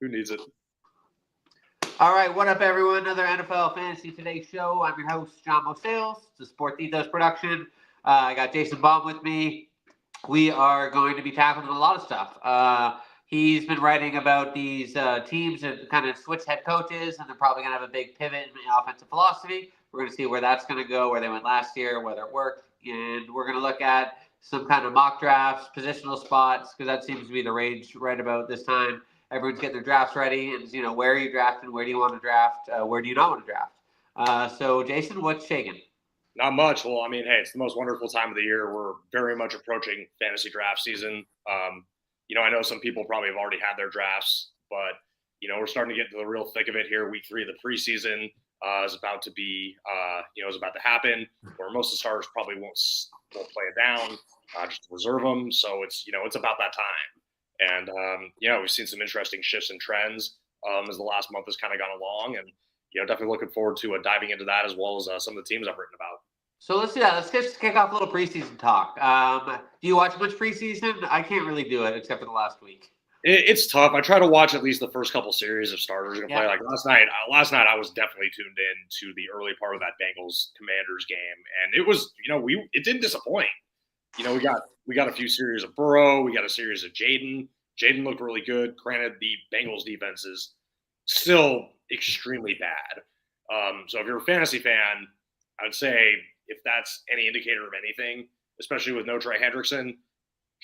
Who needs it? All right, what up, everyone? Another NFL Fantasy Today show. I'm your host, John Mosales. It's a Sport Ethos production. I got Jason Baum with me. We are going to be tackling a lot of stuff. He's been writing about these teams that kind of switch head coaches, and they're probably going to have a big pivot in offensive philosophy. We're going to see where that's going to go, where they went last year, whether it worked, and we're going to look at some kind of mock drafts, positional spots, because that seems to be the rage right about this time. Everyone's getting their drafts ready, and where are you drafting? Where do you want to draft? Where do you not want to draft? So, Jason, what's shaking? Not much. Well, I mean, hey, it's the most wonderful time of the year. We're very much approaching fantasy draft season. I know some people probably have already had their drafts, but we're starting to get into the real thick of it here. Week 3 of the preseason is about to be, is about to happen. Where most of the starters probably won't play it down, just reserve them. So it's about that time. And we've seen some interesting shifts and trends as the last month has kind of gone along, and definitely looking forward to diving into that as well as some of the teams I've written about. So let's do that. Let's just kick off a little preseason talk. Do you watch much preseason? I can't really do it except for the last week. It's tough. I try to watch at least the first couple series of starters are going to play. Like last night I was definitely tuned in to the early part of that Bengals Commanders game, and it was it didn't disappoint. We got a few series of Burrow, we got a series of Jaden. Jaden looked really good. Granted, the Bengals defense is still extremely bad. So if you're a fantasy fan, I would say if that's any indicator of anything, especially with no Trey Hendrickson,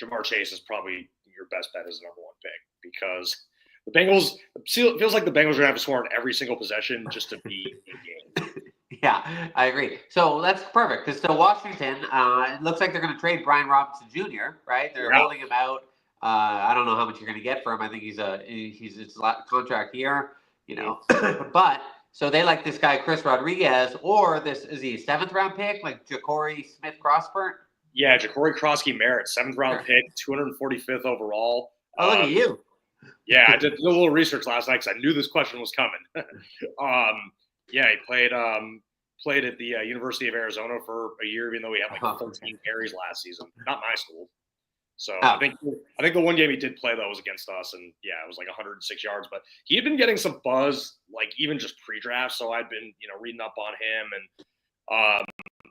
Jamar Chase is probably your best bet as the number 1 pick, because the Bengals, it feels like the Bengals are going to have to score on every single possession just to be in game. Yeah, I agree. So that's perfect, because Washington, it looks like they're going to trade Brian Robinson Jr., right? They're holding him out. I don't know how much you're going to get for him. I think he's his contract year, but so they like this guy Chris Rodriguez, or is he a 7th round pick like Ja'Cory Smith-Crosby? Yeah, Ja'Cory Crosby-Merritt, 7th round pick, 245th overall. Oh, look at you! Yeah, I did a little research last night because I knew this question was coming. He played at the University of Arizona for a year, even though he had 13 carries last season. Not my school. So I think the one game he did play though was against us, and it was like 106 yards. But he had been getting some buzz, like even just pre-draft. So I'd been reading up on him, and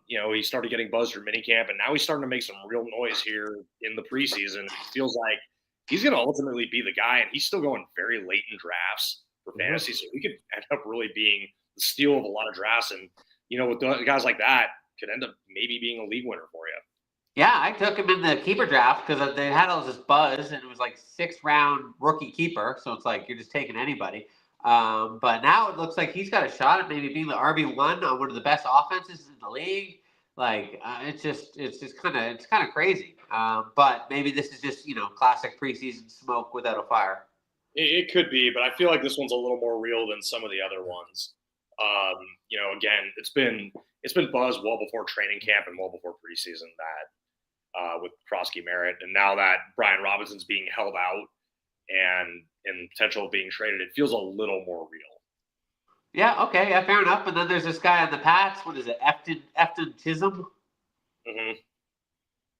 he started getting buzz through minicamp, and now he's starting to make some real noise here in the preseason. It feels like he's going to ultimately be the guy, and he's still going very late in drafts for fantasy. So he could end up really being the steal of a lot of drafts, and with guys like that, could end up maybe being a league winner for you. Yeah, I took him in the keeper draft because they had all this buzz, and it was like 6th round rookie keeper. So it's like you're just taking anybody. But now it looks like he's got a shot at maybe being the RB1 on one of the best offenses in the league. Like it's just kind of crazy. But maybe this is just classic preseason smoke without a fire. It could be, but I feel like this one's a little more real than some of the other ones. Again, it's been buzz well before training camp and well before preseason that. With Crosby-Merritt, and now that Brian Robinson's being held out and potential of being traded, it feels a little more real. Yeah, okay, yeah, fair enough. And then there's this guy on the Pats. What is it, Efton Chisholm? Mm-hmm.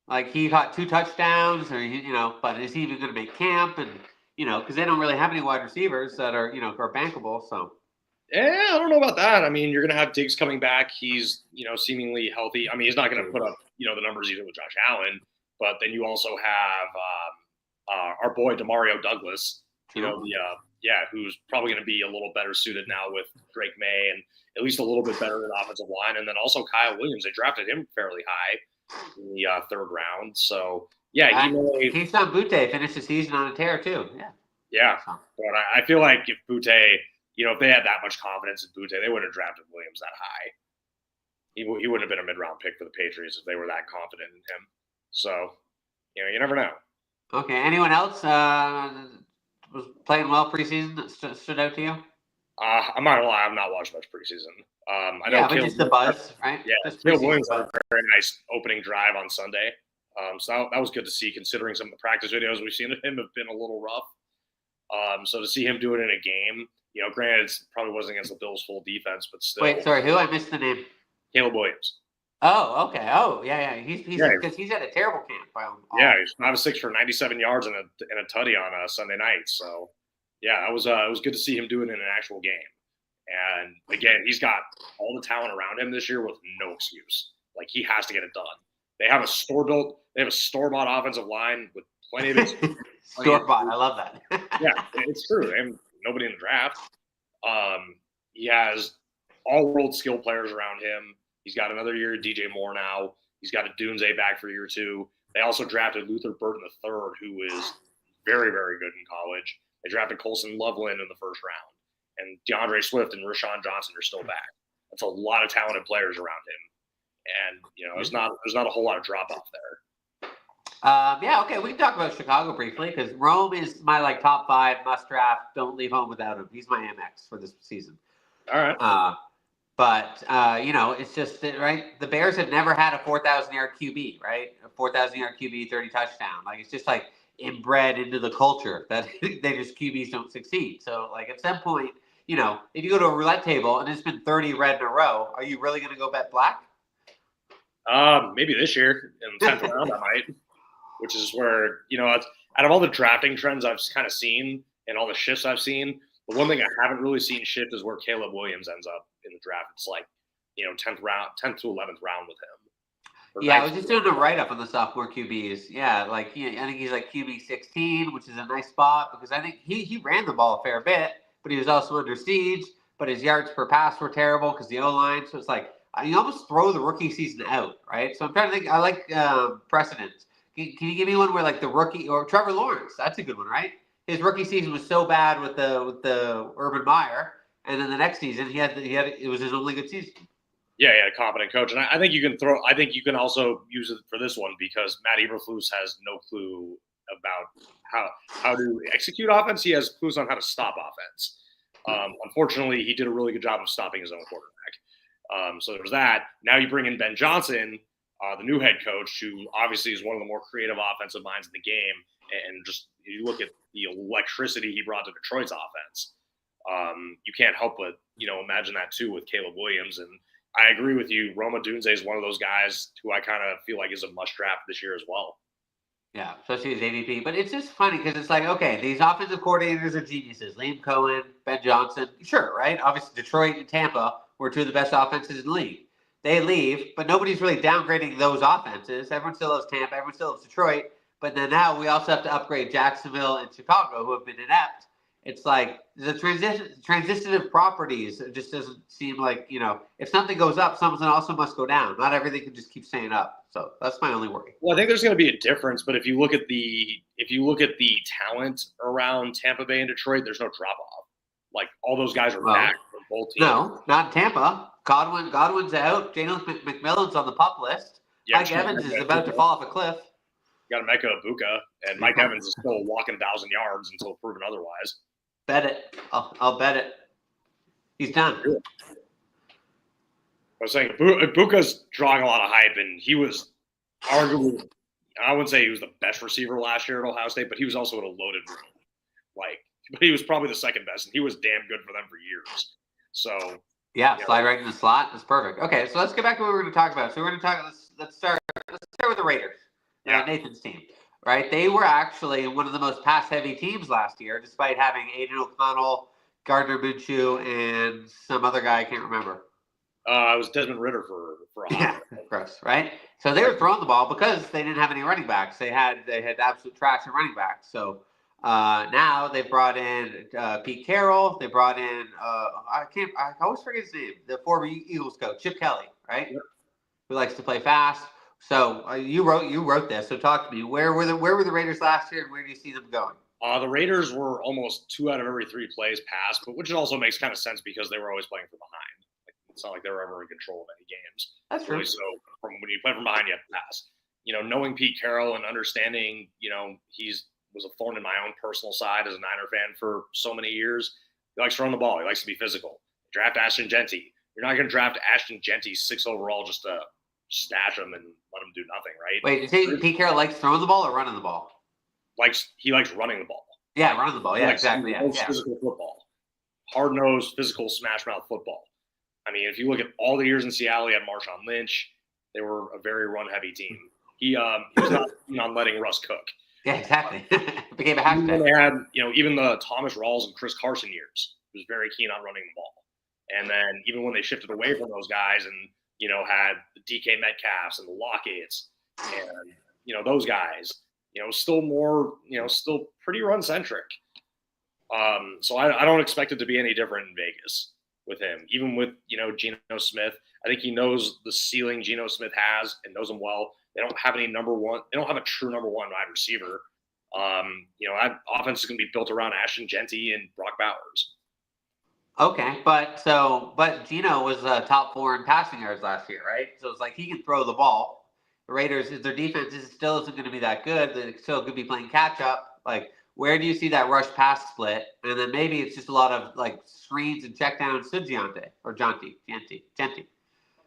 Like he caught 2 touchdowns, or but is he even going to make camp? And because they don't really have any wide receivers that are are bankable. So. Yeah, I don't know about that. I mean, you're going to have Diggs coming back. He's, seemingly healthy. I mean, he's not going to put up, the numbers either with Josh Allen. But then you also have our boy Demario Douglas, who's probably going to be a little better suited now with Drake May and at least a little bit better in offensive line. And then also Kyle Williams. They drafted him fairly high in the 3rd round. So, yeah, Keyshawn Butte finished the season on a tear too. Yeah. Yeah, but I feel like if Butte – if they had that much confidence in Butte, they wouldn't have drafted Williams that high. He wouldn't have been a mid-round pick for the Patriots if they were that confident in him. So, you never know. Okay. Anyone else was playing well preseason that stood out to you? I'm not gonna lie, I've not watched much preseason. I know but just the buzz, right? Yeah, Caleb Williams had a very nice opening drive on Sunday. So that was good to see, considering some of the practice videos we've seen of him have been a little rough. So to see him do it in a game. Granted, it probably wasn't against the Bills' full defense, but still. Wait, sorry, who? I missed the name. Caleb Williams. Oh, okay. Oh, yeah. He's had a terrible camp. Yeah, he's 5 of 6 for 97 yards and a tutty on a Sunday night. So, Yeah, it was good to see him do it in an actual game. And again, he's got all the talent around him this year with no excuse. Like he has to get it done. They have a store-bought offensive line with plenty of experience. Store-bought, I love that. Yeah, it's true. And nobody in the draft. He has all-world skill players around him. He's got another year of DJ Moore now. He's got a Dunze back for year 2. They also drafted Luther Burton III, who is very, very good in college. They drafted Colson Loveland in the first round. And DeAndre Swift and Rashawn Johnson are still back. That's a lot of talented players around him. And, there's not a whole lot of drop-off there. Yeah, okay, we can talk about Chicago briefly because Rome is my top 5 must draft. Don't leave home without him. He's my Amex for this season. All right. But it's just that, right? The Bears have never had a 4,000-yard QB, right? A 4,000-yard QB, 30 touchdown. It's just inbred into the culture that they just QBs don't succeed. So at some point, if you go to a roulette table and it's been 30 red in a row, are you really going to go bet black? Maybe this year in the 10th round I might, which is where, out of all the drafting trends I've kind of seen and all the shifts I've seen, the one thing I haven't really seen shift is where Caleb Williams ends up in the draft. It's 10th to 11th round with him. Yeah, I was just doing a write-up on the sophomore QBs. Yeah, I think he's QB 16, which is a nice spot because I think he ran the ball a fair bit, but he was also under siege. But his yards per pass were terrible because the O-line. So it's you almost throw the rookie season out, right? So I'm trying to think. I like precedents. Can you give me one where the rookie or Trevor Lawrence? That's a good one, right? His rookie season was so bad with the Urban Meyer, and then the next season it was his only good season. Yeah, competent coach, and I think you can throw. I think you can also use it for this one because Matt Eberflus has no clue about how to execute offense. He has clues on how to stop offense. Unfortunately, he did a really good job of stopping his own quarterback. So there's that. Now you bring in Ben Johnson, the new head coach, who obviously is one of the more creative offensive minds in the game, and just you look at the electricity he brought to Detroit's offense. You can't help but imagine that too with Caleb Williams. And I agree with you. Roma Dunze is one of those guys who I kind of feel like is a must draft this year as well. Yeah, especially his ADP. But it's just funny because it's okay, these offensive coordinators are geniuses. Liam Cohen, Ben Johnson, sure, right? Obviously, Detroit and Tampa were 2 of the best offenses in the league. They leave, but nobody's really downgrading those offenses. Everyone still loves Tampa. Everyone still loves Detroit. But then now we also have to upgrade Jacksonville and Chicago, who have been inept. It's the transitive properties. It just doesn't seem if something goes up, something also must go down. Not everything can just keep staying up. So that's my only worry. Well, I think there's going to be a difference, but if you look at the talent around Tampa Bay and Detroit, there's no drop off. All those guys are back for both teams. No, not in Tampa. Godwin's out. Jalen McMillan's on the pup list. Yeah, Mike Evans is about to fall off a cliff. You got Emeka Ibuka, and Mike Evans is still walking 1,000 yards until proven otherwise. Bet it. I'll bet it. He's done. I was saying Ibuka's drawing a lot of hype, and he was arguably, I wouldn't say he was the best receiver last year at Ohio State, but he was also in a loaded room. But he was probably the second best, and he was damn good for them for years. So yeah, slide right in the slot. That's perfect. Okay, so let's get back to what we're going to talk about. So we're going to talk. Let's start with the Raiders. Yeah, Nathan's team. Right, they were actually one of the most pass-heavy teams last year, despite having Aiden O'Connell, Gardner Minshew, and some other guy I can't remember. It was Desmond Ridder for a yeah, gross, right? So they were throwing the ball because they didn't have any running backs. They had absolute trash in running backs. So now they brought in Pete Carroll. They brought in I always forget his name. The former Eagles coach, Chip Kelly, right? Yep. Who likes to play fast. So you wrote this. So talk to me. Where were the Raiders last year, and where do you see them going? The Raiders were almost 2 out of every 3 plays passed, but which also makes kind of sense because they were always playing from behind. It's not like they were ever in control of any games. That's true. So when you play from behind, you have to pass. Knowing Pete Carroll and understanding, he's was a thorn in my own personal side as a Niner fan for so many years. He likes throwing the ball. He likes to be physical. Draft Ashton Genty. You're not going to draft Ashton Genty 6 overall just to stash him and let him do nothing, right? Wait, you say Pete Carroll likes throwing the ball or running the ball? He likes running the ball. Yeah, running the ball. Yeah, exactly. Yeah. Physical football. Hard-nosed, physical, smash-mouth football. I mean, if you look at all the years in Seattle, he had Marshawn Lynch. They were a very run-heavy team. He was not keen on letting Russ cook. Yeah, exactly. It became a Even when hashtag. they had, even the Thomas Rawls and Chris Carson years, he was very keen on running the ball. And then even when they shifted away from those guys and, had the DK Metcalfs and the Lockett's and, those guys, still more, still pretty run centric. So I don't expect it to be any different in Vegas with him. Even with, Geno Smith, I think he knows the ceiling Geno Smith has and knows him well. They don't have any they don't have a true number one wide receiver. That offense is going to be built around Ashton Genty and Brock Bowers. Okay, but Geno was top 4 in passing yards last year, right? So it's like he can throw the ball. The Raiders, their defense still isn't going to be that good. They're still going to be playing catch up. Like, where do you see that rush pass split? And then maybe it's just a lot of like screens and checkdowns to Giante or Genty.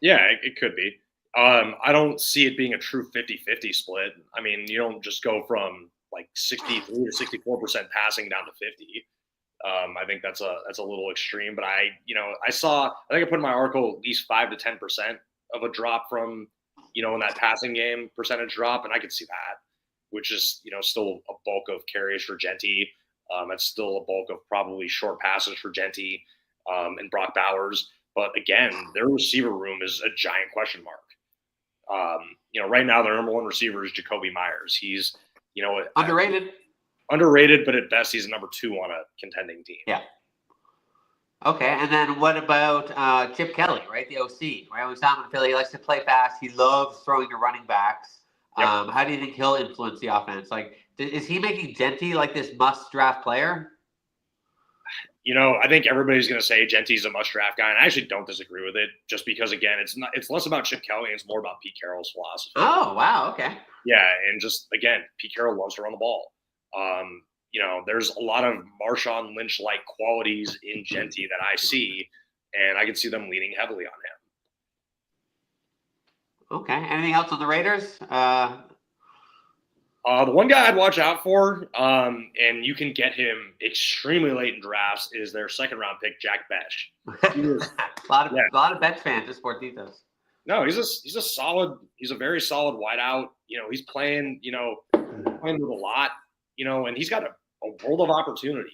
Yeah, it could be. I don't see it being a true 50-50 split. I mean, you don't just go from like 63 to 64% passing down to 50. I think that's a little extreme, but I think I put in my article at least 5 to 10% of a drop from, in that passing game percentage drop. And I could see that, which is, still a bulk of carries for Genty. It's still a bulk of probably short passes for Genty and Brock Bowers. But again, their receiver room is a giant question mark. Right now their number one receiver is Jacoby Myers. He's, underrated, but at best he's a number 2 on a contending team. Yeah. Okay, and then what about Chip Kelly, right? The OC, right? We saw him in Philly. He likes to play fast. He loves throwing to running backs. Yep. How do you think he'll influence the offense? Like, is he making Genty like this must-draft player? I think everybody's going to say Genty's a must-draft guy, and I actually don't disagree with it. Just because, again, it's less about Chip Kelly and it's more about Pete Carroll's philosophy. Oh, wow, okay. Yeah, and just again, Pete Carroll loves to run the ball. There's a lot of Marshawn Lynch-like qualities in Genty that I see, and I can see them leaning heavily on him. Okay. Anything else on the Raiders? The one guy I'd watch out for, and you can get him extremely late in drafts, is their second-round pick, Jack Besh. A lot of Besh fans to Sportitos. No, he's a very solid wideout. He's playing with a lot, and he's got a world of opportunity.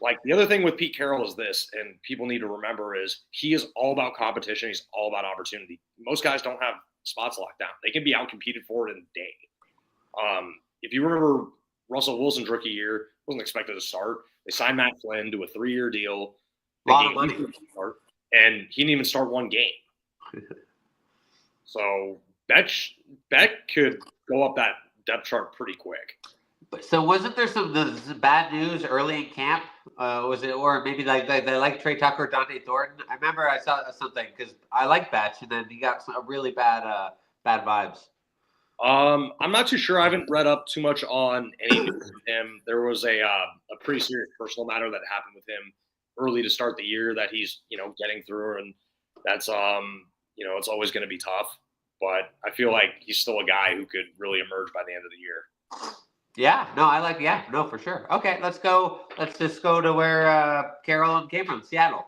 Like, the other thing with Pete Carroll is this, and people need to remember, is he is all about competition. He's all about opportunity. Most guys don't have spots locked down. They can be out-competed for it in a day. If you remember Russell Wilson's rookie year, wasn't expected to start. They signed Matt Flynn to a 3-year deal. A lot of money. And he didn't even start one game. So Beck could go up that depth chart pretty quick. So wasn't there some bad news early in camp? Was it, or maybe they like Trey Tucker, Dante Thornton? I remember I saw something because I like Batch, and then he got some really bad vibes. I'm not too sure. I haven't read up too much on any news with him. There was a pretty serious personal matter that happened with him early to start the year that he's getting through, and that's it's always going to be tough. But I feel like he's still a guy who could really emerge by the end of the year. Yeah, no, for sure. Okay, let's just go to where Carolyn came from, Seattle.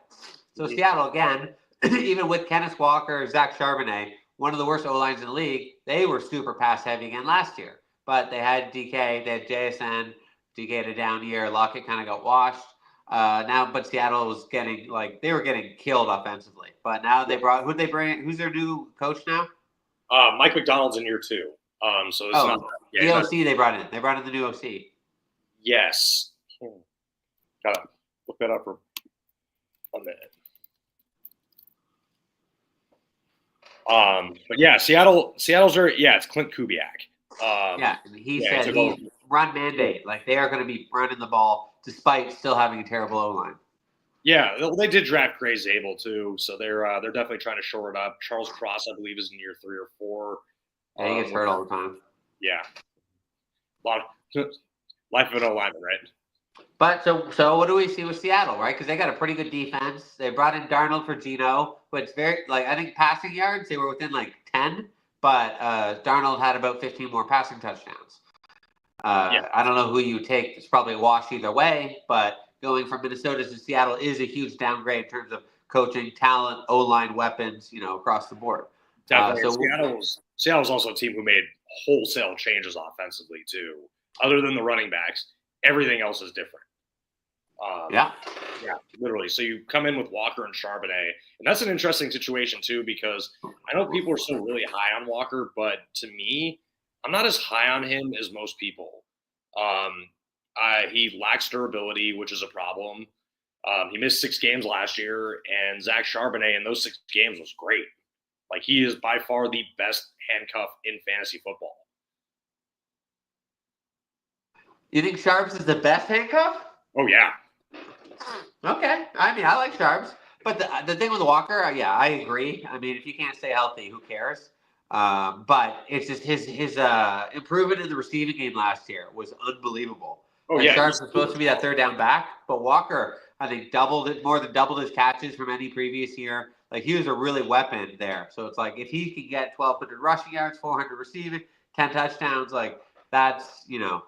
So Seattle, again, even with Kenneth Walker, Zach Charbonnet, one of the worst O-lines in the league, they were super pass-heavy again last year. But they had DK, they had JSN, DK had a down year, Lockett kind of got washed. But Seattle was getting, they were getting killed offensively. But now who'd they bring? Who's their new coach now? Mike McDonald's in year 2. So it's not the OC they brought in. They brought in the new OC. Yes. Gotta look that up for a minute. But yeah, Seattle's it's Clint Kubiak. He said he run mandate. Like, they are going to be running the ball despite still having a terrible O-line. Yeah, they did draft Gray Zabel too, so they're definitely trying to shore it up. Charles Cross, I believe, is in year 3 or 4. Yeah, he gets hurt all the time. Yeah, life of an O-lineman, right? But so what do we see with Seattle, right? Because they got a pretty good defense. They brought in Darnold for Geno, but it's very I think passing yards they were within 10, but Darnold had about 15 more passing touchdowns. I don't know who you take. It's probably a wash either way, but going from Minnesota to Seattle is a huge downgrade in terms of coaching, talent, O-line, weapons, across the board. Definitely. Seattle's also a team who made wholesale changes offensively too. Other than the running backs, everything else is different. Yeah, literally. So you come in with Walker and Charbonnet, and that's an interesting situation too because I know people are still really high on Walker, but to me, I'm not as high on him as most people. He lacks durability, which is a problem. He missed 6 games last year, and Zach Charbonnet in those 6 games was great. Like, he is by far the best handcuff in fantasy football. You think Sharps is the best handcuff? Oh, yeah. Okay. I mean, I like Sharps. But the thing with Walker, yeah, I agree. I mean, if you can't stay healthy, who cares? But it's just his improvement in the receiving game last year was unbelievable. Oh, yeah. Sharps was supposed to be that third down back, but Walker, I think, more than doubled his catches from any previous year. Like, he was a really weapon there. So it's like, if he can get 1,200 rushing yards, 400 receiving, 10 touchdowns, like, that's,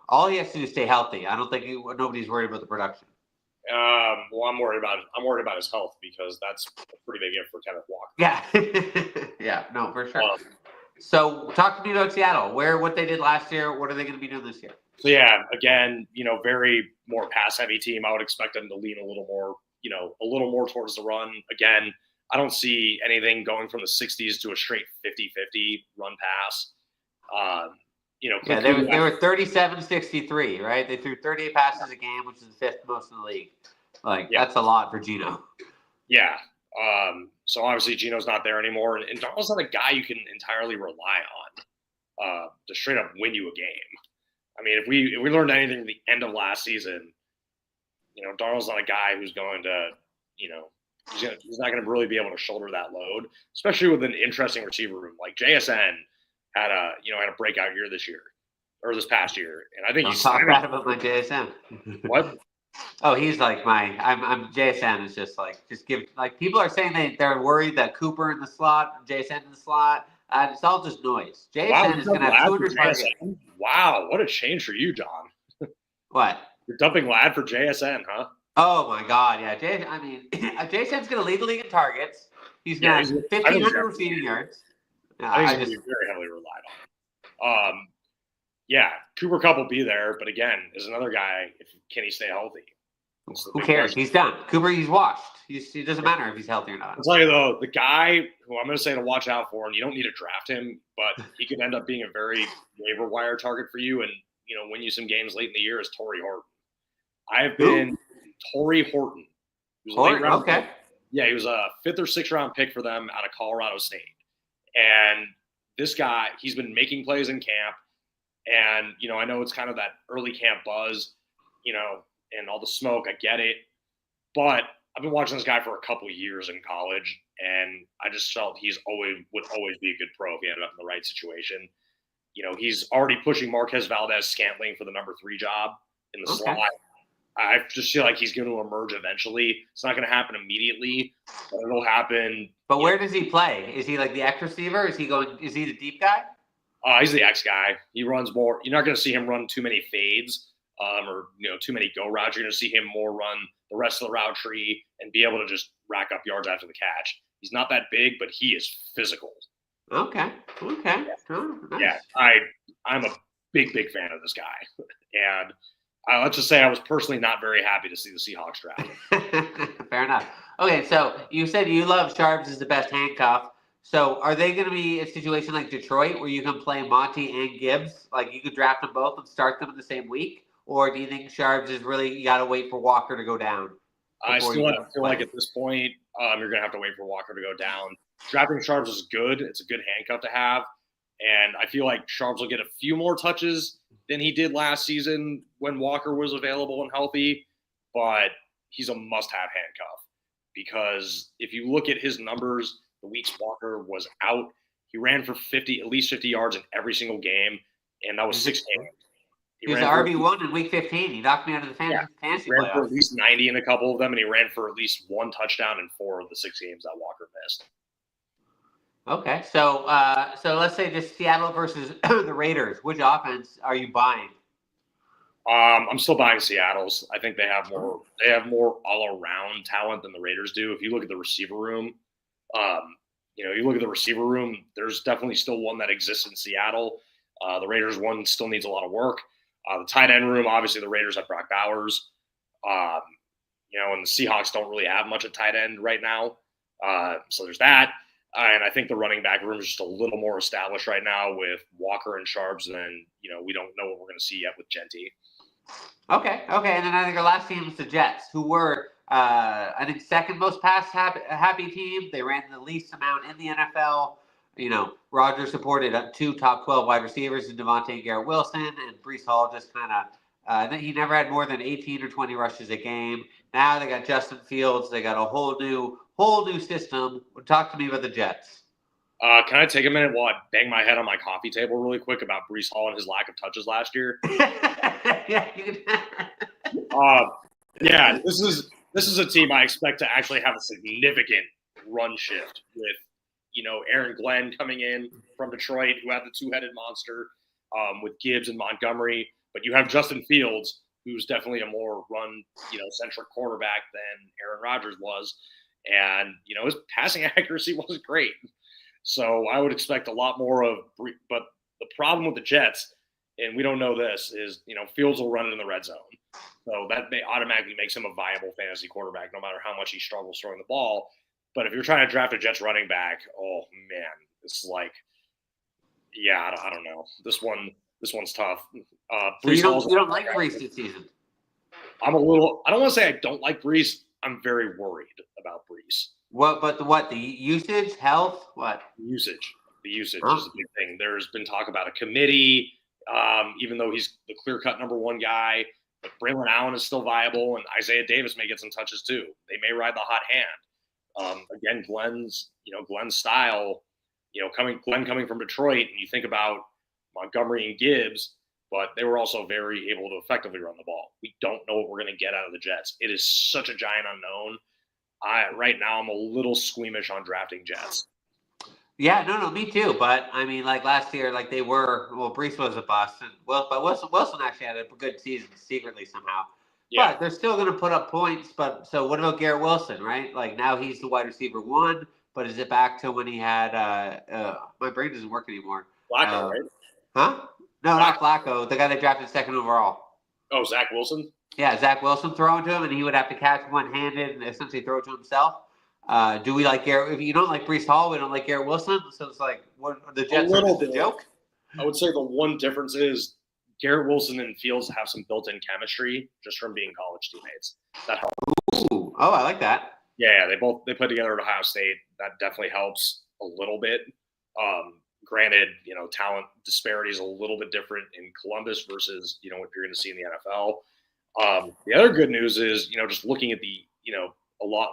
all he has to do is stay healthy. I don't think nobody's worried about the production. Well, I'm worried about his health because that's a pretty big if for Kenneth Walker. Yeah. Yeah, no, for sure. So talk to me about Seattle. What they did last year. What are they going to be doing this year? So yeah, again, very more pass heavy team. I would expect them to lean a little more towards the run. Again, I don't see anything going from the 60s to a straight 50-50 run pass. Yeah, they were 37-63, right? They threw 38 passes a game, which is the 5th most in the league. That's a lot for Geno. Yeah. So obviously Geno's not there anymore, and Darnold's not a guy you can entirely rely on to straight up win you a game. I mean, if we learned anything at the end of last season, Darnold's not a guy who's going to, he's not going to really be able to shoulder that load, especially with an interesting receiver room. Like JSN had a breakout year this past year, and I think he's talk bad about my JSN. What? Oh, he's like I'm JSN is just give people are saying they're worried that Cooper in the slot, JSN in the slot. It's all just noise. JSN is going to have 200 targets. Wow, what a change for you, John. What? You're dumping Lad for JSN, huh? Oh my God, yeah. JSN's going to lead the league in targets. He's got 1,500 receiving yards. I think he's going to be very heavily relied on. Yeah, Cooper Kupp will be there, but again, is another guy. Can he stay healthy? Who cares? He's done. Cooper, he's washed. It doesn't matter if he's healthy or not. I'll tell you though, the guy who I'm going to say to watch out for, and you don't need to draft him, but he could end up being a very waiver wire target for you, and win you some games late in the year is Torrey Horton. I've been Torrey Horton. Okay. Yeah, he was a 5th or 6th round pick for them out of Colorado State, and this guy, he's been making plays in camp. And, I know it's kind of that early camp buzz, and all the smoke. I get it. But I've been watching this guy for a couple of years in college, and I just felt would always be a good pro if he ended up in the right situation. He's already pushing Marquez Valdez-Scantling for the number 3 job in the slot. I just feel like he's going to emerge eventually. It's not going to happen immediately, but it'll happen. But where does he play? Is he like the X receiver? Is he the deep guy? He's the X guy. He runs more. You're not going to see him run too many fades or too many go routes. You're going to see him more run the rest of the route tree and be able to just rack up yards after the catch. He's not that big, but he is physical. Okay. Yeah, oh, nice. Yeah. I'm a big fan of this guy, and let's just say I was personally not very happy to see the Seahawks draft him. Fair enough. Okay, so you said you love Sharps as the best handcuff. So are they going to be a situation like Detroit where you can play Monty and Gibbs? Like you could draft them both and start them in the same week? Or do you think Sharps is really, you got to wait for Walker to go down? I still feel like at this point, you're going to have to wait for Walker to go down. Drafting Sharps is good. It's a good handcuff to have. And I feel like Sharps will get a few more touches than he did last season when Walker was available and healthy. But he's a must-have handcuff because if you look at his numbers, the weeks Walker was out, he ran for at least 50 yards in every single game, and that was 6 games. He was RB1 in week 15. He knocked me out of the fantasy playoffs. He ran for at least 90 in a couple of them, and he ran for at least 1 touchdown in 4 of the 6 games that Walker missed. Okay, so let's say just Seattle versus the Raiders. Which offense are you buying? I'm still buying Seattle's. I think they have more all-around talent than the Raiders do. If you look at the receiver room, there's definitely still one that exists in Seattle. The Raiders one still needs a lot of work. The tight end room, obviously, the Raiders have Brock Bowers. And the Seahawks don't really have much at tight end right now. So there's that. And I think the running back room is just a little more established right now with Walker and Sharps than, we don't know what we're going to see yet with Genty. Okay. And then I think our last team was the Jets, who were, I think, second most pass happy team. They ran the least amount in the NFL. Rodgers supported 2 top 12 wide receivers in Devontae and Garrett Wilson, and Breece Hall just kind of I think he never had more than 18 or 20 rushes a game. Now they got Justin Fields. They got a whole new system. Talk to me about the Jets. Can I take a minute while I bang my head on my coffee table really quick about Breece Hall and his lack of touches last year? Yeah, you can. This is a team I expect to actually have a significant run shift with, Aaron Glenn coming in from Detroit, who had the two-headed monster, with Gibbs and Montgomery. But you have Justin Fields, who's definitely a more run-centric quarterback than Aaron Rodgers was. And, his passing accuracy wasn't great. So I would expect a lot more of – but the problem with the Jets, and we don't know this, is, Fields will run it in the red zone. So that automatically makes him a viable fantasy quarterback no matter how much he struggles throwing the ball. But if you're trying to draft a Jets running back, oh, man, it's like – yeah, I don't know. This one's tough. So you don't like Breece this season? I don't want to say I don't like Breece. I'm very worried about Breece. The usage, health, what? The usage is a big thing. There's been talk about a committee, even though he's the clear-cut number one guy. But Braylon Allen is still viable, and Isaiah Davis may get some touches too. They may ride the hot hand. Again, Glenn's style. Glenn coming from Detroit, and you think about Montgomery and Gibbs, but they were also very able to effectively run the ball. We don't know what we're going to get out of the Jets. It is such a giant unknown. Right now, I'm a little squeamish on drafting Jets. Yeah, no, me too. But I mean, like last year, like they were. Well, Breece was a bust, but Wilson actually had a good season secretly somehow. Yeah. But they're still going to put up points. But so what about Garrett Wilson, right? Like now he's the wide receiver 1. But is it back to when he had my brain doesn't work anymore. Flacco, right? Huh? No, not Flacco. The guy they drafted second overall. Oh, Zach Wilson? Yeah, Zach Wilson throwing to him, and he would have to catch one-handed and essentially throw it to himself. Do we like Garrett? If you don't like Breece Hall, we don't like Garrett Wilson. So it's like, what, the Jets are just a joke? I would say the one difference is Garrett Wilson and Fields have some built-in chemistry just from being college teammates. That helps. Ooh, oh, I like that. Yeah, they played together at Ohio State. That definitely helps a little bit. Granted, talent disparity is a little bit different in Columbus versus, what you're going to see in the NFL. The other good news is, just looking at the,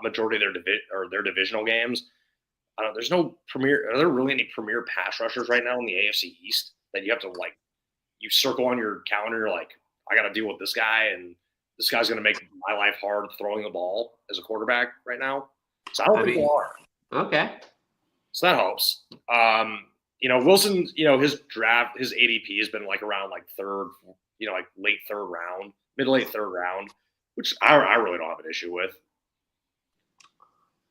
majority of their divisional games. There's no premier. Are there really any premier pass rushers right now in the AFC East that you have to you circle on your calendar? You're like, I got to deal with this guy, and this guy's going to make my life hard throwing the ball as a quarterback right now. So I don't think they are. Okay. So that helps. Wilson, his draft, his ADP has been around third, late third round, mid-late third round, which I really don't have an issue with.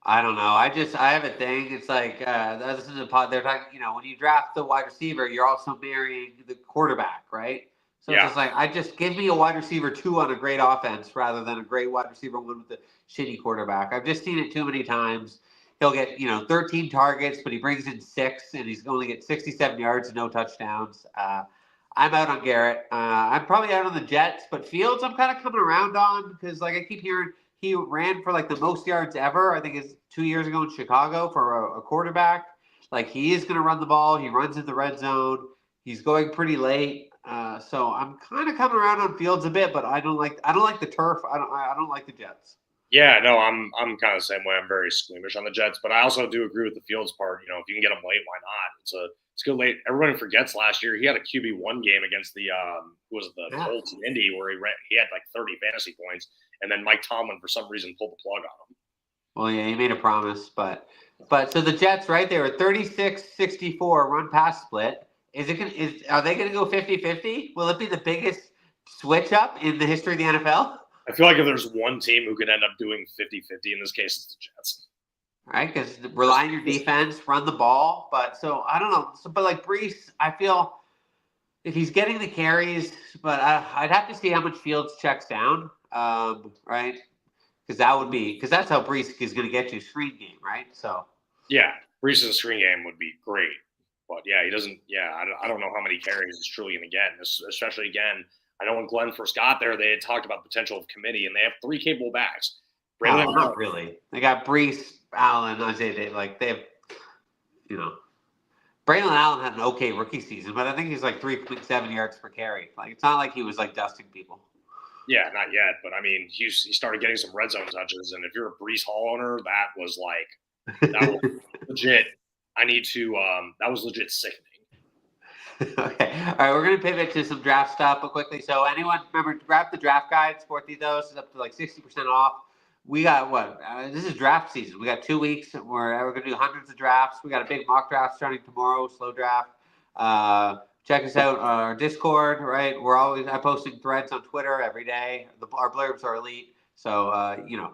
I don't know. I have a thing. It's like, this is a pod. They're talking, when you draft the wide receiver, you're also marrying the quarterback, right? So it's just like, give me a wide receiver 2 on a great offense rather than a great wide receiver 1 with a shitty quarterback. I've just seen it too many times. He'll get, 13 targets, but he brings in 6, and he's going to get 67 yards and no touchdowns. I'm out on Garrett. I'm probably out on the Jets, but Fields I'm kind of coming around on because, I keep hearing he ran for, the most yards ever. I think it's 2 years ago in Chicago for a quarterback. He is going to run the ball. He runs in the red zone. He's going pretty late. So I'm kind of coming around on Fields a bit, but I don't like the turf. I don't like the Jets. Yeah, no, I'm kind of the same way. I'm very squeamish on the Jets, but I also do agree with the Fields part. If you can get him late, why not? It's good late. Everybody forgets last year he had a QB1 game against the Colts in Indy where he had 30 fantasy points, and then Mike Tomlin for some reason pulled the plug on him. Well, yeah, he made a promise, but so the Jets, right? They were 36-64 run pass split. Are they going to go 50-50? Will it be the biggest switch up in the history of the NFL? I feel like if there's one team who could end up doing 50-50 in this case, it's the Jets. All right, because rely on your defense, run the ball. But so I don't know. But Breece, I feel if he's getting the carries, but I'd have to see how much Fields checks down, right? Because that's how Brees is going to get you screen game, right? So yeah, Brees' screen game would be great, but yeah, he doesn't. Yeah, I don't know how many carries he's truly going to get, especially again. I know when Glenn first got there, they had talked about the potential of committee, and they have 3 capable backs. Not really. They got Brees, Allen, Isaiah Davis. Like they have, Braylon Allen had an okay rookie season, but I think he's like 3.7 yards per carry. Like it's not like he was like dusting people. Yeah, not yet, but I mean, he started getting some red zone touches, and if you're a Brees Hall owner, that was legit. That was legit sickening. Okay. All right, we're going to pivot to some draft stuff quickly. So anyone, remember, grab the draft guide. Sport Ethos is up to like 60% off. We got what? This is draft season. We got 2 weeks. We're going to do hundreds of drafts. We got a big mock draft starting tomorrow, slow draft. Check us out on our Discord, right? I'm posting threads on Twitter every day. Our blurbs are elite. So, you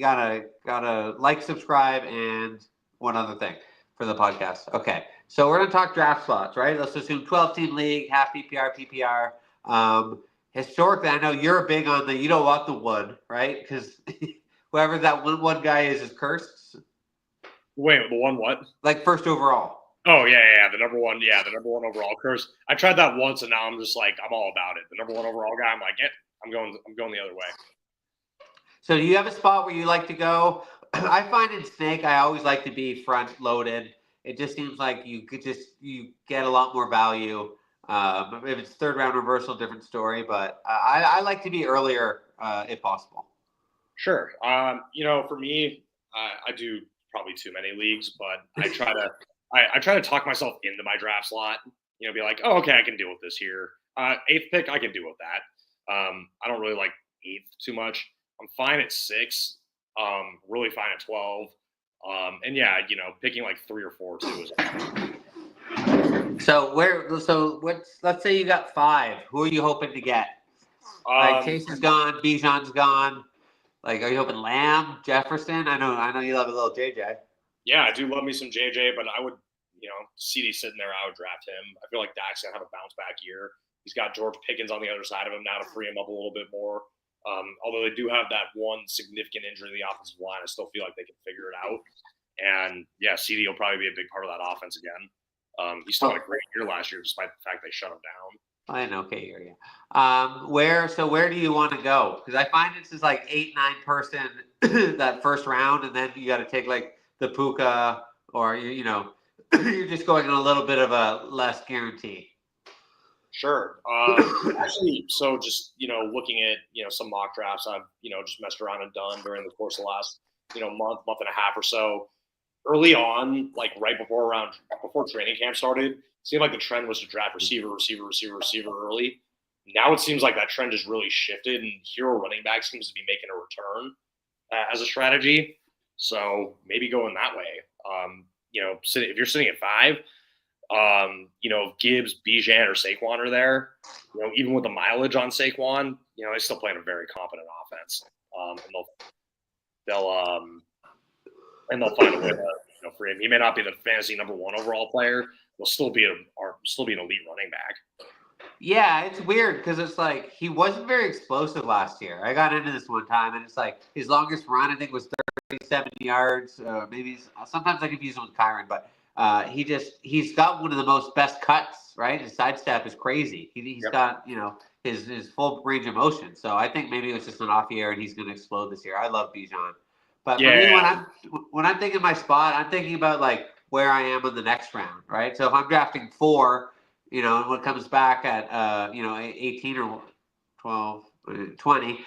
gotta like, subscribe, and one other thing for the podcast. Okay. So we're going to talk draft slots, right? Let's assume 12-team league, half PPR, PPR. Historically, I know you're big on you don't want the one, right? Because whoever that one guy is cursed. Wait, the one what? Like first overall. Oh yeah, the number one overall curse. I tried that once, and now I'm just like I'm all about it. The number 1 overall guy, I'm like, yeah, I'm going the other way. So do you have a spot where you like to go? I find in Snake, I always like to be front loaded. It just seems like you get a lot more value. If it's third round reversal, different story. But I like to be earlier if possible. Sure. For me, I do probably too many leagues, but I try to talk myself into my draft slot. Be like, oh, okay, I can deal with this here. 8th pick, I can deal with that. I don't really like 8th too much. I'm fine at 6. Really fine at 12. And yeah, picking like 3 or 4 too is. Let's say you got 5. Who are you hoping to get? Like Chase is gone, Bijan's gone. Like, are you hoping Lamb, Jefferson? I know you love a little JJ. Yeah, I do love me some JJ, but I would, CD sitting there, I would draft him. I feel like Dak's gonna have a bounce back year. He's got George Pickens on the other side of him now to free him up a little bit more. Although they do have that one significant injury in the offensive line, I still feel like they can figure it out. And yeah, CD will probably be a big part of that offense again. He still had a great year last year, despite the fact they shut him down. I had an okay year, yeah. Where do you want to go? Because I find this is like 8-9 person that first round, and then you got to take like the Puka, or you're just going on a little bit of a less guarantee. Sure. Actually, so just looking at some mock drafts I've just messed around and done during the course of the last month and a half or so. Early on, like right before training camp started, it seemed like the trend was to draft receiver early. Now it seems like that trend has really shifted, and hero running back seems to be making a return as a strategy. So maybe going that way. If you're sitting at 5, Gibbs, Bijan, or Saquon are there. Even with the mileage on Saquon, they're still playing a very competent offense. And they'll find a way to for him. He may not be the fantasy number 1 overall player. He'll still be an elite running back. Yeah, it's weird because it's like he wasn't very explosive last year. I got into this one time, and it's like his longest run I think was 37 yards. Maybe sometimes I confuse him with Kyron, but he's got one of the best cuts. Right, his sidestep is crazy. He's got his full range of motion. So I think maybe it was just an off year, and he's going to explode this year. I love Bijan. But for me, when I'm thinking my spot, I'm thinking about like where I am in the next round, right? So if I'm drafting 4, and when it comes back at 18 or 12, 20,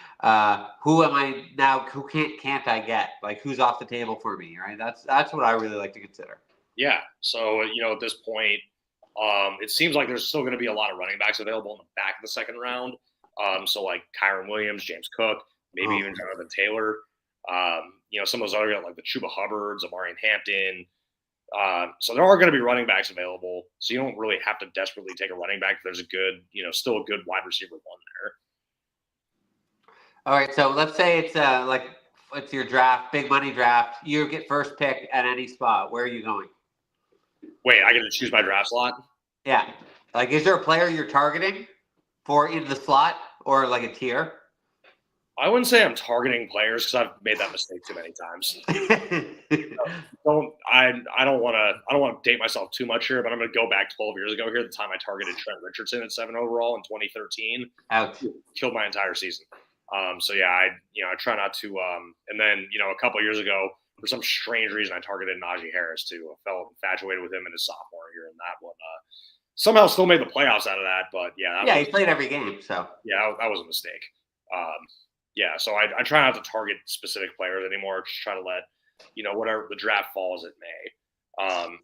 who am I now? Who can't I get? Like who's off the table for me, right? That's what I really like to consider. Yeah. So at this point, it seems like there's still going to be a lot of running backs available in the back of the second round. So like Kyron Williams, James Cook, maybe even Jonathan Taylor. Some of those other like the Chuba Hubbards, Amarian Hampton. So there are going to be running backs available. So you don't really have to desperately take a running back if there's a good, still a good wide receiver 1 there. All right. So let's say it's your draft, big money draft. You get first pick at any spot. Where are you going? Wait, I get to choose my draft slot? Yeah. Like, is there a player you're targeting for in the slot or like a tier? I wouldn't say I'm targeting players because I've made that mistake too many times. I don't want to date myself too much here, but I'm going to go back 12 years ago here. The time I targeted Trent Richardson at 7 overall in 2013, Ouch. killed my entire season. So yeah, I try not to. And then a couple years ago, for some strange reason, I targeted Najee Harris too. I felt infatuated with him in his sophomore year, and that one somehow still made the playoffs out of that. But yeah, he played every game, so yeah, that was a mistake. Yeah, so I try not to target specific players anymore. Just try to let whatever the draft falls, it may.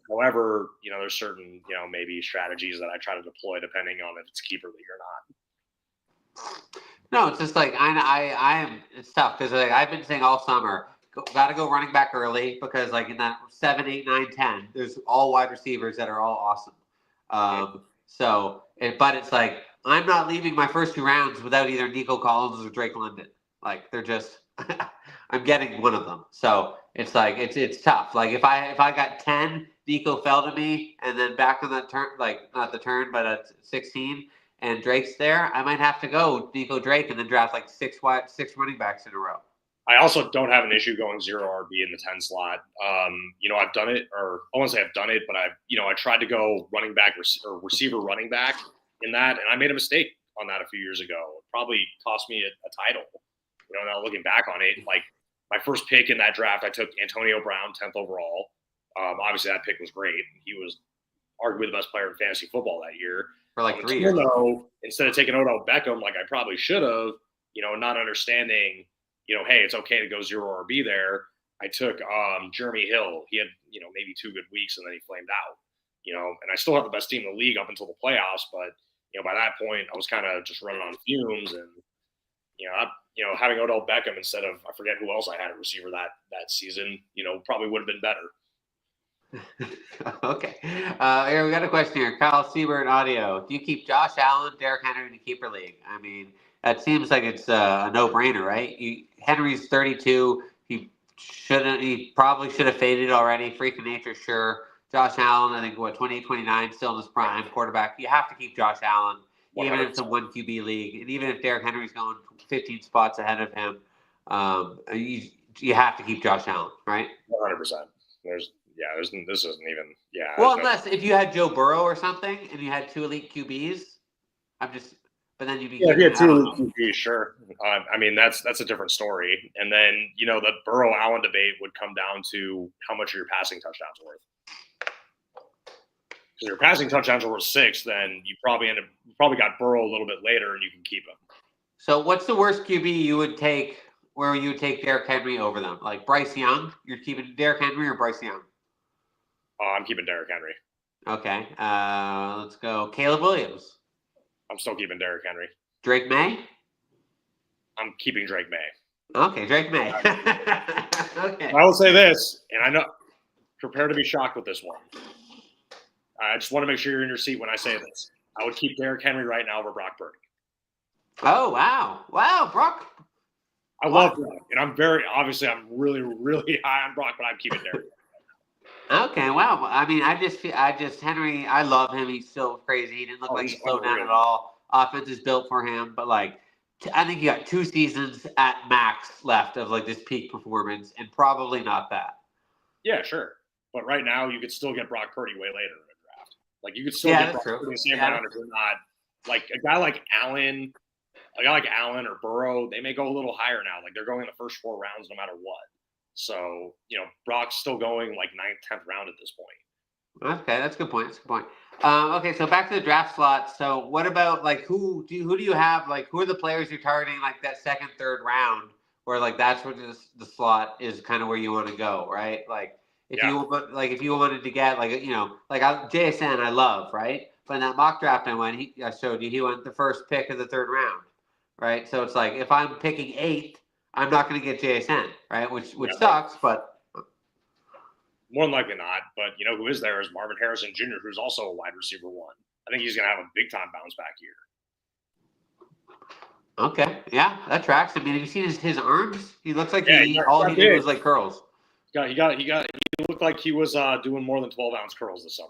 However, there's certain maybe strategies that I try to deploy depending on if it's keeper league or not. No, it's just like I am. It's tough because like I've been saying all summer, got to go running back early because like in that 7, 8, 9, 10, there's all wide receivers that are all awesome. But it's like I'm not leaving my first 2 rounds without either Nico Collins or Drake London. Like they're just, I'm getting one of them. So it's like it's tough. Like if I got 10, Nico fell to me, and then back on that turn, like not the turn, but at 16. And Drake's there, I might have to go Nico Drake and then draft like 6 running backs in a row. I also don't have an issue going 0 RB in the 10 slot. I've done it, or I won't say I've done it, but I tried to go running back or receiver running back in that, and I made a mistake on that a few years ago. It probably cost me a title. Now looking back on it, like my first pick in that draft, I took Antonio Brown, 10th overall. Obviously that pick was great. He was arguably the best player in fantasy football that year. For like 3 years. Instead of taking Odell Beckham, like I probably should have, not understanding, hey, it's okay to go 0 RB there. I took Jeremy Hill. He had, maybe 2 good weeks and then he flamed out, and I still have the best team in the league up until the playoffs. But, by that point I was kind of just running on fumes and, having Odell Beckham instead of, I forget who else I had at receiver that season, probably would have been better. Okay. Here we got a question here. Kyle Siebert audio. Do you keep Josh Allen, Derrick Henry in the keeper league? I mean, that seems like it's a no-brainer, right? Henry's 32. He probably should have faded already. Freak of nature, sure. Josh Allen, I think 28, 29, still in his prime quarterback. You have to keep Josh Allen, 100%. Even if it's a 1 QB league, and even if Derrick Henry's going 15 spots ahead of him, you have to keep Josh Allen, right? 100%. This isn't even, Well, unless if you had Joe Burrow or something and you had 2 elite QBs, but then you'd be. Yeah, if you had 2 elite QBs, sure. I mean, that's a different story. And then, the Burrow Allen debate would come down to how much are your passing touchdowns worth. Because your passing touchdowns are worth 6, then you probably got Burrow a little bit later and you can keep him. So what's the worst QB you would take where you would take Derrick Henry over them? Like Bryce Young? You're keeping Derrick Henry or Bryce Young? I'm keeping Derrick Henry. Okay. Let's go. Caleb Williams. I'm still keeping Derrick Henry. Drake May? I'm keeping Drake May. Okay, Drake May. Okay. I will say this, and I know, prepare to be shocked with this one. I just want to make sure you're in your seat when I say this. I would keep Derrick Henry right now over Brock Purdy. Oh, wow. Wow, Brock. I love Brock, and I'm really, really high on Brock, but I'm keeping Derrick. Okay, wow. I mean, Henry, I love him. He's so crazy. He didn't look like he slowed down at all. Offense is built for him, but like, I think you got 2 seasons at max left of like this peak performance, and probably not that. Yeah, sure. But right now, you could still get Brock Purdy way later in the draft. Like, you could still get Brock Purdy in the same round if you're not. Like, a guy like Allen or Burrow, they may go a little higher now. Like, they're going in the first 4 rounds no matter what. So, Brock's still going like 9th, 10th round at this point. Okay, that's a good point. Okay, so back to the draft slot. So what about like who do you have? Like who are the players you're targeting like that 2nd, 3rd round where like that's where the slot is kind of where you want to go, right? Like if you wanted to get like JSN I love, right? But in that mock draft I showed you he went the first pick of the 3rd round, right? So it's like if I'm picking 8th, I'm not going to get JSN, right? Which sucks, but more than likely not. But who is there is Marvin Harrison Jr., who's also a wide receiver 1. I think he's going to have a big time bounce back year. Okay, yeah, that tracks. I mean, have you seen his arms? He looks like he did was like curls. He looked like he was doing more than 12-ounce curls this summer.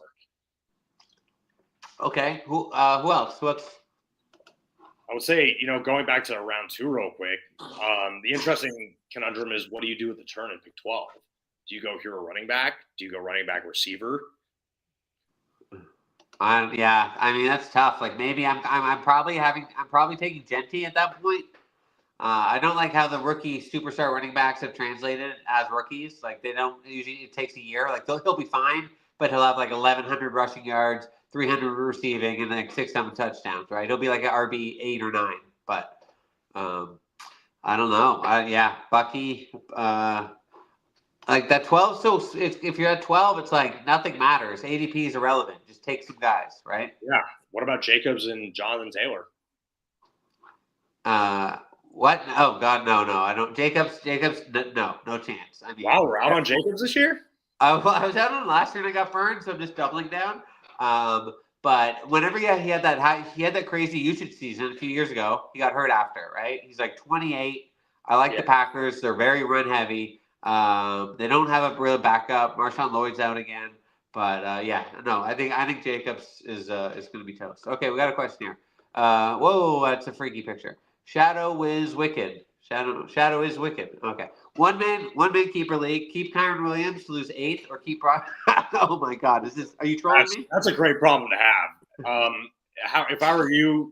Okay. Who else? I would say, going back to round 2 real quick, the interesting conundrum is what do you do with the turn in pick 12? Do you go hero running back? Do you go running back receiver? Yeah. I mean, that's tough. Like maybe I'm probably taking Genty at that point. I don't like how the rookie superstar running backs have translated as rookies. Like they don't usually. It takes a year. Like he'll be fine, but he'll have like 1,100 rushing yards, 300 receiving, and like 6-7 touchdowns. Right? He'll be like an RB 8 or 9. But I don't know. Yeah, Bucky. Like that 12. So if you're at 12, it's like nothing matters. ADP is irrelevant. Just take some guys, right? Yeah. What about Jacobs and Jonathan Taylor? What? Oh God, no. I don't. Jacobs, no chance. I mean, Wow, we're out on Jacobs this year? I was out on last year and I got burned, so I'm just doubling down. But whenever he had that crazy usage season a few years ago, he got hurt after, right? He's like 28. I like the Packers. They're very run heavy. They don't have a real backup. Marshawn Lloyd's out again. But I think Jacobs is going to be toast. Okay, we got a question here. Whoa, that's a freaky picture. Shadow is wicked. Shadow is wicked. Okay. One man keeper league. Keep Kyron Williams to lose 8th, or keep Brock. Oh my God! Are you trolling me? That's a great problem to have. If I were you,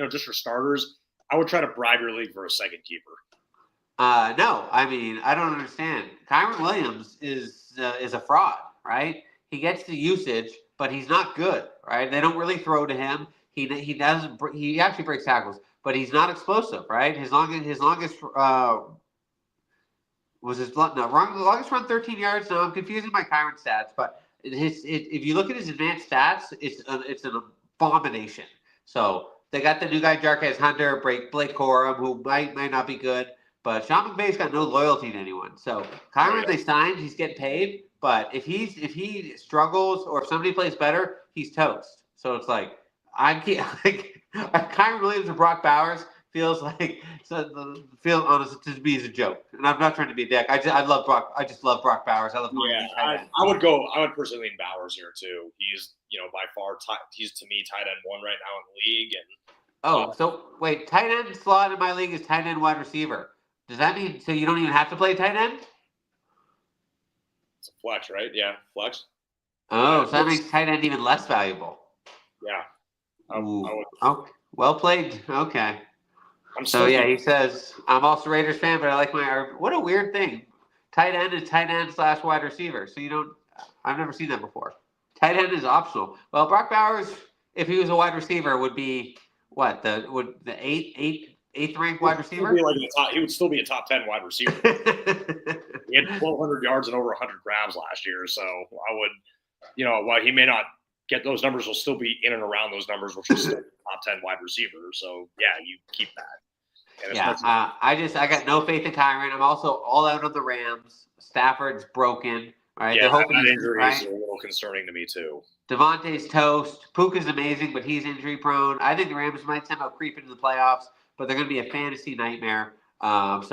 just for starters, I would try to bribe your league for a second keeper. No, I mean I don't understand. Kyron Williams is a fraud, right? He gets the usage, but he's not good, right? They don't really throw to him. He doesn't. He actually breaks tackles, but he's not explosive, right? His longest was his longest run 13 yards. Now I'm confusing my Kyron stats, but if you look at his advanced stats, it's an abomination. So they got the new guy Jarquez Hunter, Blake Corum, who might not be good, but Sean McVay's got no loyalty to anyone. So Kyron they signed, he's getting paid, but if he struggles or if somebody plays better, he's toast. So it's like I can't like Kyron Williams and Brock Bowers feels like honest to me is a joke, and I'm not trying to be a dick. I love Brock. I just love Brock Bowers. I love I would personally lean Bowers here too. He's by far he's to me tight end 1 right now in the league. And so wait, tight end slot in my league is tight end wide receiver. Does that mean so you don't even have to play tight end? It's a flex, right? Yeah, flex. Oh, so that makes tight end even less valuable. Yeah. Oh, well played. Okay. He says, I'm also Raiders fan, but I like what a weird thing. Tight end is tight end / wide receiver. So I've never seen that before. Tight end is optional. Well, Brock Bowers, if he was a wide receiver, would be what? The eighth ranked wide receiver? He would still be a top 10 wide receiver. He had 1,200 yards and over 100 grabs last year. So I would, while he may not get those numbers, he'll still be in and around those numbers, which is still top 10 wide receiver. So yeah, you keep that. I got no faith in Kyron. I'm also all out on the Rams. Stafford's broken. Right? Yeah, that injury is a little concerning to me too. Devontae's toast. Puka's amazing, but he's injury prone. I think the Rams might somehow creep into the playoffs, but they're going to be a fantasy nightmare. Kyron's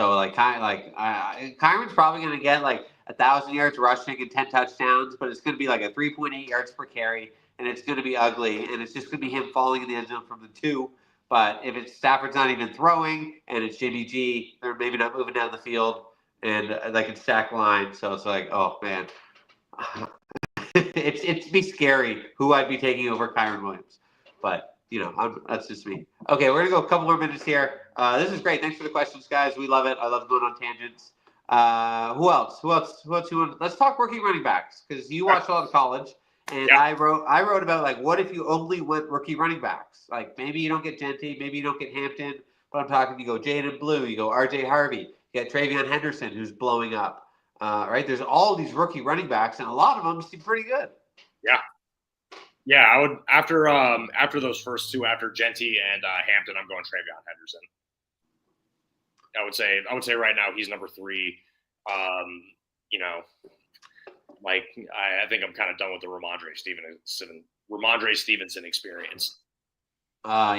probably going to get like 1,000 yards rushing and 10 touchdowns, but it's going to be like a 3.8 yards per carry, and it's going to be ugly, and it's just going to be him falling in the end zone from the 2. But if it's Stafford's not even throwing and it's Jimmy G, they're maybe not moving down the field and they can stack lines. So it's like, oh man, it'd be scary who I'd be taking over Kyron Williams. But that's just me. Okay, we're gonna go a couple more minutes here. This is great. Thanks for the questions, guys. We love it. I love going on tangents. Who else? Let's talk rookie running backs because you watched a lot of college. And I wrote about like what if you only went rookie running backs? Like maybe you don't get Genty, maybe you don't get Hampton, but I'm talking you go Jaden Blue, you go RJ Harvey, you got Travion Henderson who's blowing up. Right? There's all these rookie running backs, and a lot of them seem pretty good. Yeah. I would after those first 2, after Genty and Hampton, I'm going Travion Henderson. I would say right now he's number 3. I think I'm kind of done with the Ramondre Stevenson experience. But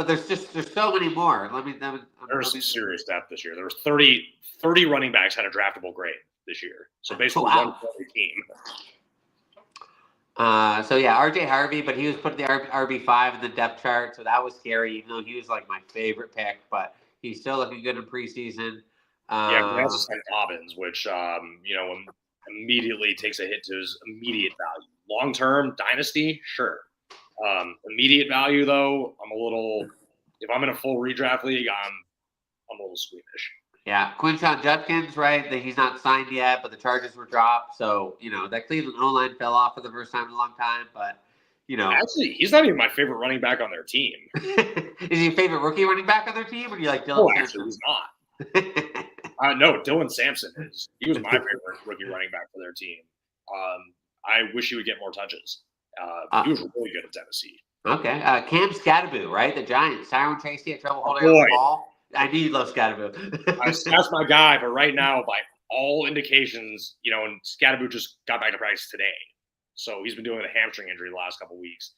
there's so many more. There's serious depth this year. There was 30 running backs had a draftable grade this year. So basically one for every team. So yeah, RJ Harvey, but he was put in the RB5 in the depth chart, so that was scary. Even though he was like my favorite pick, but he's still looking good in preseason. Yeah, he also signed Dobbins, which immediately takes a hit to his immediate value. Long term dynasty, sure. Immediate value though, I'm a little. If I'm in a full redraft league, I'm a little squeamish. Yeah, Quinshon Judkins, right? That he's not signed yet, but the charges were dropped. So that Cleveland O-line fell off for the first time in a long time. But actually, he's not even my favorite running back on their team. Is he your favorite rookie running back on their team, or do you like Dylan? Oh, actually, he's not. No, Dylan Sampson is. He was my favorite rookie running back for their team. I wish he would get more touches. He was really good at Tennessee. Okay. Cam Scatterbo, right? The Giants. Tyron Tracy had trouble holding on the ball. I knew you love Scatterbo. That's my guy, but right now, by all indications, and Scatterbo just got back to practice today. So he's been dealing with a hamstring injury the last couple of weeks.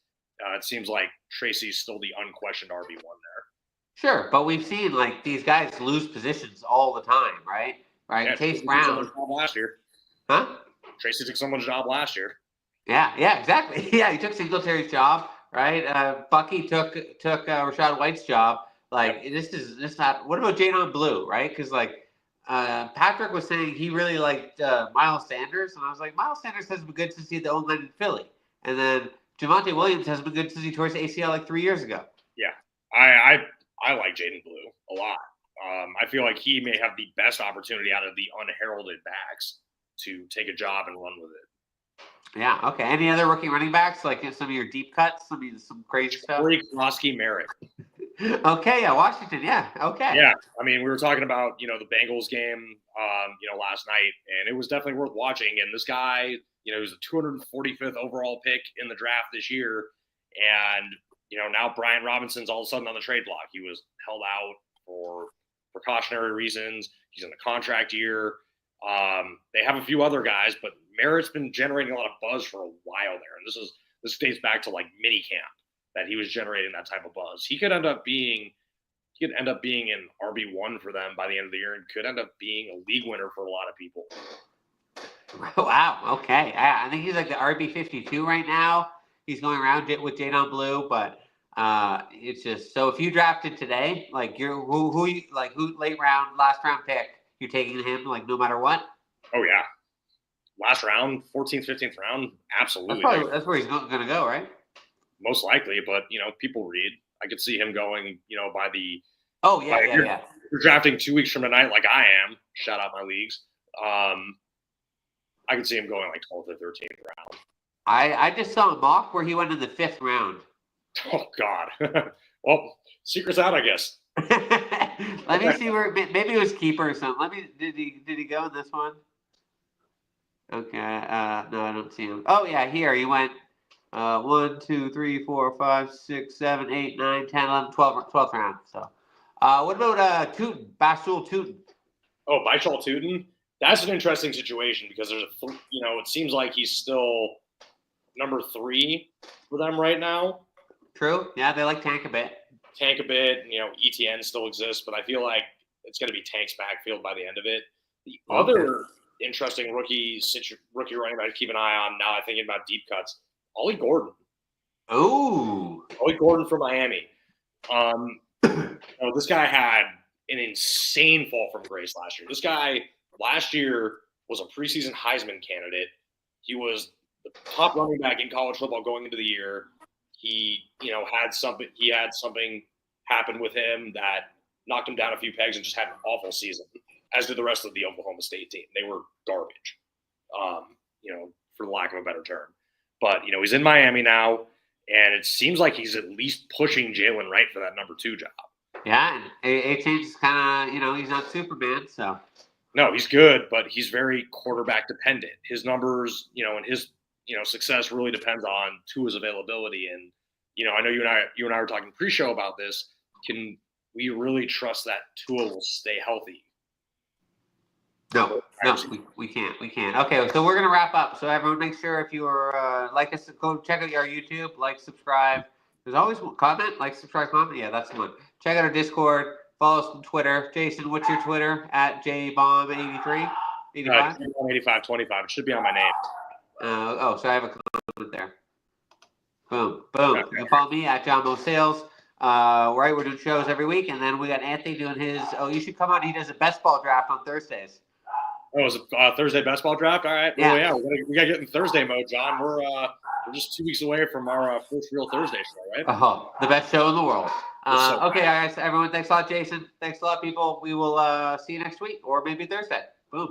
It seems like Tracy's still the unquestioned RB1 there. Sure, but we've seen like these guys lose positions all the time, right? Right. Yeah, Chase Brown last year. Huh? Tracy took someone's job last year. Yeah, exactly. Yeah, he took Singletary's job, right? Bucky took Rashad White's job. Like this not. What about Jadon Blue, right? Because Patrick was saying he really liked Miles Sanders, and I was like, Miles Sanders has been good since he had the O-line in Philly, and then Javonte Williams has been good since he tore his ACL like 3 years ago. Yeah, I like Jadon Blue a lot. I feel like he may have the best opportunity out of the unheralded backs to take a job and run with it. Yeah. Okay. Any other rookie running backs? Like some of your deep cuts, some crazy stuff. Krosky Merritt. Okay. Yeah. Washington. Yeah. Okay. Yeah. I mean, we were talking about the Bengals game, last night, and it was definitely worth watching. And this guy, he was the 245th overall pick in the draft this year, and now Brian Robinson's all of a sudden on the trade block. He was held out for precautionary reasons. He's in the contract year. They have a few other guys, but Merritt's been generating a lot of buzz for a while there. And this dates back to like mini camp that he was generating that type of buzz. He could end up being an RB1 for them by the end of the year and could end up being a league winner for a lot of people. Wow. Okay. I think he's like the RB52 right now. He's going around with Jadon Blue, but it's just so if you drafted today, like who late round, last round pick, you're taking him like no matter what. Oh yeah, last round, 14th, 15th round, absolutely. That's where he's going to go, right? Most likely, but people read. I could see him going, by the. Oh yeah, yeah. You're drafting 2 weeks from tonight, like I am. Shout out my leagues. I could see him going like 12th or 13th round. I just saw a mock where he went in the 5th round. Oh God. Well, secret's out, I guess. Let me see where maybe it was keeper or something. Did he go in this one? Okay. No, I don't see him. Oh yeah, here he went. 1, 2, 3, 4, 5, 6, 7, 8, 9, 10, 11, 12th round. So, what about Tootin? Bashul Tootin? Oh, Bashul Tootin. That's an interesting situation because there's it seems like he's still number 3 for them right now. True. Yeah, they like Tank a bit. ETN still exists, but I feel like it's going to be Tank's backfield by the end of it. The other interesting rookie running back to keep an eye on now, I'm thinking about deep cuts, Ollie Gordon. Ooh. Ollie Gordon from Miami. This guy had an insane fall from grace last year. This guy last year was a preseason Heisman candidate. He was the top running back in college football going into the year. He, had something happen with him that knocked him down a few pegs and just had an awful season, as did the rest of the Oklahoma State team. They were garbage, for lack of a better term. But, he's in Miami now, and it seems like he's at least pushing Jalen Wright for that number 2 job. Yeah, and A-Chain's kind of, he's not Superman, so. No, he's good, but he's very quarterback dependent. His numbers, and his success really depends on Tua's availability. And, I know you and I were talking pre-show about this. Can we really trust that Tua will stay healthy? No, we can't. Okay, so we're going to wrap up. So everyone make sure if you are, like us, go check out our YouTube, like, subscribe. There's always one comment, like, subscribe, comment. Yeah, that's the one. Check out our Discord. Follow us on Twitter. Jason, what's your Twitter? At JBaum83? 85? 8525. It should be on my name. So I have a went there. Boom. You can follow me at John Mosales. Right, we're doing shows every week, and then we got Anthony doing his. Oh, you should come on. He does a best ball draft on Thursdays. Oh, it was a Thursday best ball draft. All right. Yeah. Well, yeah, we gotta get in Thursday mode, John. We're just 2 weeks away from our first real Thursday show, right? Oh, the best show in the world. So Okay, guys, everyone. Thanks a lot, Jason. Thanks a lot, people. We will see you next week, or maybe Thursday. Boom.